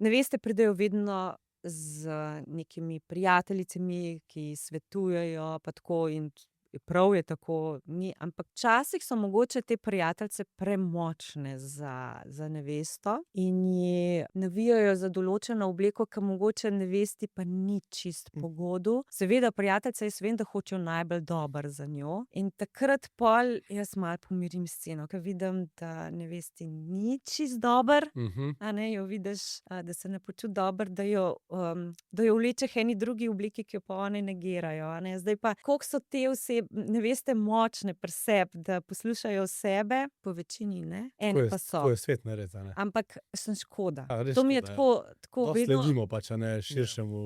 neveste pridejo vedno z nekimi prijateljicami, ki svetujejo, pa tako in prav je tako, ampak včasih so mogoče te prijateljice premočne za nevesto in ji navijajo za določeno obleko, ki mogoče nevesti pa ni čist po godu. Seveda prijateljice, jaz vem, da hočejo najbolj dobro za njo in takrat pol jaz malo pomirim sceno, ker vidim, da nevesti ni čist dobro, a ne, jo vidiš, da se ne počuti dobro, da jo vleče k eni drugi obliki, ki jo pa one negirajo, a ne. Zdaj pa, koliko so te neveste močne pri sebi, da poslušajo sebe, po večini ne, ene pa so. Tako je svet narejen, a ne. Ampak sem škoda. Res To mi je škoda, tako Dosti vedno. sledimo pač, a ne, širšemu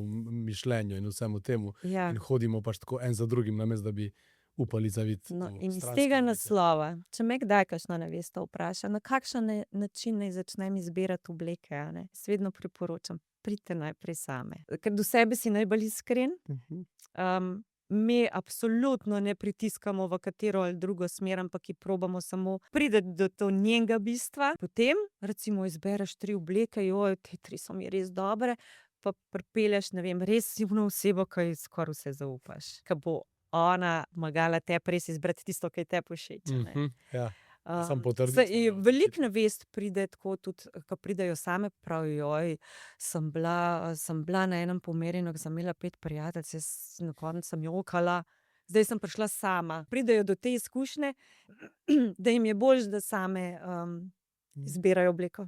mišljenju in vsemu temu. Ja. In hodimo pač tako en za drugim, namesto da bi upali zaviti No, v in iz stranske tega oblike. naslova, če me kdaj kakšna nevesta vpraša, na kakšen način naj začnem izbirati obleke, a ne, jaz vedno priporočam, pridite najprej same. Ker do sebe si najbolj iskren. Mi absolutno ne pritiskamo v katero ali drugo smer, ampak ji probamo samo priti do njenega bistva. Potem recimo izbereš 3 obleke, te 3 so mi res dobre, pa pripelješ, ne vem, res ono osebo, ki ji skoraj vse zaupaš, ke bo ona pomagala tebi res izbrati tisto, ki je tebi všeč, a ne. Ja. Samo potrditi. Veliko nevest pride tako tudi, ke pridejo same, pravijo: sem bila na enem pomerjanju, ke sem imela 5 prijateljic, jaz na koncu sem jokala, zdaj sem prišla sama." Pridejo do te izkušnje, da jim je boljše, da same izbirajo obleko.